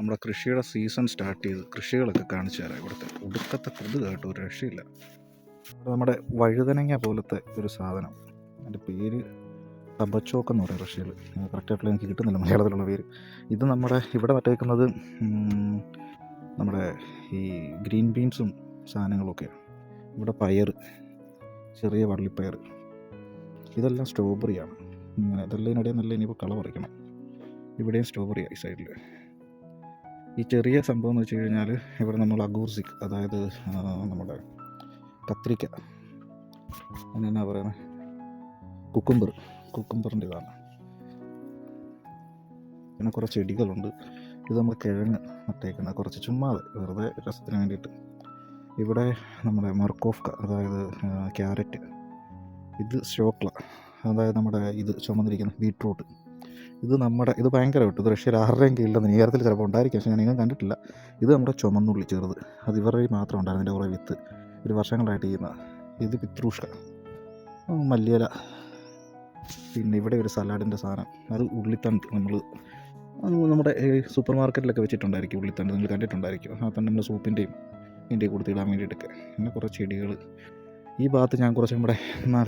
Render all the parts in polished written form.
നമ്മുടെ കൃഷിയുടെ season start ചെയ്ത് കൃഷികളൊക്കെ കാണിച്ചു തരാം. ഇവിടുത്തെ ഒടുക്കത്തെ കൊതുക് കേട്ടോ, ഒരു രക്ഷയില്ല. ഇവിടെ നമ്മുടെ വഴുതനങ്ങ പോലത്തെ ഒരു സാധനം, അതിൻ്റെ പേര് തബച്ചോക്ക് എന്ന് പറയും റഷ്യയിൽ. കറക്റ്റായിട്ടുള്ള എനിക്ക് കിട്ടുന്നില്ല മലയാളത്തിലുള്ള പേര്. ഇത് നമ്മുടെ ഇവിടെ നട്ടേക്കുന്നത് നമ്മുടെ ഈ ഗ്രീൻ ബീൻസും സാധനങ്ങളൊക്കെയാണ്. ഇവിടെ പയർ, ചെറിയ വള്ളിപ്പയർ, ഇതെല്ലാം സ്ട്രോബെറിയാണ്. ഇതെല്ലാം ഇതിനിടയിൽ നല്ല ഇനിയിപ്പോൾ കള പറിക്കണം. ഇവിടെയും സ്ട്രോബെറിയാണ് ഈ സൈഡിൽ. ഈ ചെറിയ സംഭവം എന്ന് വെച്ച് കഴിഞ്ഞാൽ ഇവിടെ നമ്മൾ അഗൂർസിക്, അതായത് നമ്മുടെ കത്രിക്ക, അതിനെന്നാ പറയുന്നത്, കുക്കുംബറിൻ്റെ ഇതാണ്. പിന്നെ കുറേ ചെടികളുണ്ട്. ഇത് നമ്മൾ കിഴങ്ങ് നട്ടേക്കുന്നത്, കുറച്ച് ചുമ്മാതെ വെറുതെ രസത്തിന് വേണ്ടിയിട്ട്. ഇവിടെ നമ്മുടെ മർക്കോഫ്ക, അതായത് ക്യാരറ്റ്. ഇത് സ്റ്റോക്ല, അതായത് നമ്മുടെ ഇത് ചുമന്നിരിക്കുന്ന ബീട്രൂട്ട്. ഇത് ഭയങ്കരമായിട്ട് ഇത് റഷ്യയിൽ ആരുടെയും കീഴിലെന്ന് നേരത്തിൽ ചിലപ്പോൾ ഉണ്ടായിരിക്കും, പക്ഷേ ഞാൻ നിങ്ങൾ കണ്ടിട്ടില്ല. ഇത് നമ്മുടെ ചുമന്നുള്ളി ചെറുത്, അത് ഇവരുടെ മാത്രം ഉണ്ടായിരുന്നു. ഇതിൻ്റെ കുറേ വിത്ത് ഒരു വർഷങ്ങളായിട്ട് ചെയ്യുന്ന. ഇത് പിത്രൂഷ്ക, മല്ലിയില. പിന്നെ ഇവിടെ ഒരു സലാഡിൻ്റെ സാധനം, അത് ഉള്ളിത്തണ്ട്. നമ്മുടെ സൂപ്പർ മാർക്കറ്റിലൊക്കെ വെച്ചിട്ടുണ്ടായിരിക്കും ഉള്ളിത്തണ്ട്, നിങ്ങൾ കണ്ടിട്ടുണ്ടായിരിക്കും. അപ്പം നമ്മൾ സൂപ്പിൻ്റെയും ഇതിൻ്റെയും കൊടുത്തിടാൻ വേണ്ടിയിട്ടൊക്കെ. പിന്നെ കുറേ ചെടികൾ. ഈ ഭാഗത്ത് ഞാൻ കുറച്ച് നമ്മുടെ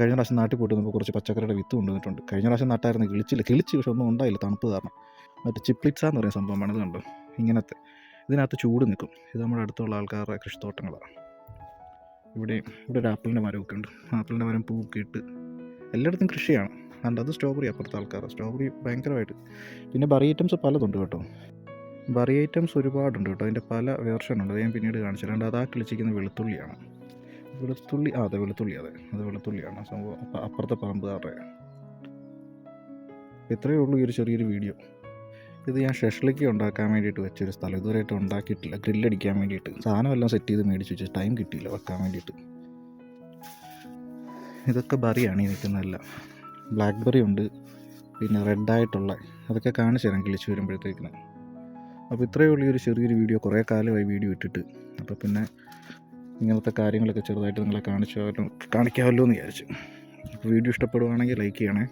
കഴിഞ്ഞ പ്രാവശ്യം നാട്ടിൽ പോയിട്ട് നമുക്ക് കുറച്ച് പച്ചക്കറിയുടെ വിത്ത് കൊണ്ടുവന്നിട്ടുണ്ട്. കഴിഞ്ഞ പ്രാവശ്യം നട്ടായിരുന്നു, കിളിച്ച് പക്ഷെ ഒന്നും ഉണ്ടായില്ല, തണുപ്പ് കാരണം. മറ്റേ ചിപ്ലിറ്റ്സ എന്ന് പറയുന്ന സംഭവമാണ്. ഇത് കണ്ടോ, ഇങ്ങനത്തെ ഇതിനകത്ത് ചൂട് നിൽക്കും. ഇത് നമ്മുടെ അടുത്തുള്ള ആൾക്കാരുടെ കൃഷിത്തോട്ടങ്ങളാണ്. ഇവിടെ ഒരു ആപ്പിളിൻ്റെ മരമൊക്കെ ഉണ്ട്. ആപ്പിളിൻ്റെ മരം പൂക്കെ ഇട്ട് എല്ലായിടത്തും കൃഷിയാണ്. അതുകൊണ്ട് അത് സ്ട്രോബെറി അപ്പുറത്തെ ആൾക്കാർ. സ്ട്രോബെറി ഭയങ്കരമായിട്ട്. പിന്നെ ബറി ഐറ്റംസ് പലതുണ്ട് കേട്ടോ. ബറി ഐറ്റംസ് ഒരുപാടുണ്ട് കേട്ടോ. അതിൻ്റെ പല വേർഷനുണ്ട്. അത് ഞാൻ പിന്നീട് കാണിച്ചിട്ടുണ്ട്. അത് കിളിച്ചിരിക്കുന്ന വെളുത്തുള്ളിയാണ്. അതെ വെളുത്തുള്ളിയാണ് സംഭവം. അപ്പുറത്തെ പറമ്പുകാരുടെ. ഇത്രയേ ഉള്ളൂ ഈ ഒരു ചെറിയൊരു വീഡിയോ. ഇത് ഞാൻ ഷഷ്ലിക്ക് ഉണ്ടാക്കാൻ വേണ്ടിയിട്ട് വെച്ചൊരു സ്ഥലം. ഇതുവരെയായിട്ട് ഉണ്ടാക്കിയിട്ടില്ല. ഗ്രില്ലടിക്കാൻ വേണ്ടിയിട്ട് സാധനമെല്ലാം സെറ്റ് ചെയ്ത് മേടിച്ച് വെച്ച് ടൈം കിട്ടിയില്ല വെക്കാൻ വേണ്ടിയിട്ട്. ഇതൊക്കെ ബറിയാണ് ഈ നിൽക്കുന്നതെല്ലാം. ബ്ലാക്ക്ബെറി ഉണ്ട്, പിന്നെ റെഡായിട്ടുള്ള അതൊക്കെ കാണിച്ചു തരാം കിളിച്ച് വരുമ്പോഴത്തേക്കിന്. അപ്പോൾ ഇത്രയേ ഉള്ളൂ ഈ ഒരു ചെറിയൊരു വീഡിയോ. കുറേ കാലമായി വീഡിയോ ഇട്ടിട്ട്. അപ്പോൾ പിന്നെ ഇങ്ങനത്തെ കാര്യങ്ങളൊക്കെ ചെറുതായിട്ട് നിങ്ങളെ കാണിക്കാമല്ലോ എന്ന് വിചാരിച്ചു. അപ്പോൾ വീഡിയോ ഇഷ്ടപ്പെടുകയാണെങ്കിൽ ലൈക്ക് ചെയ്യണേ.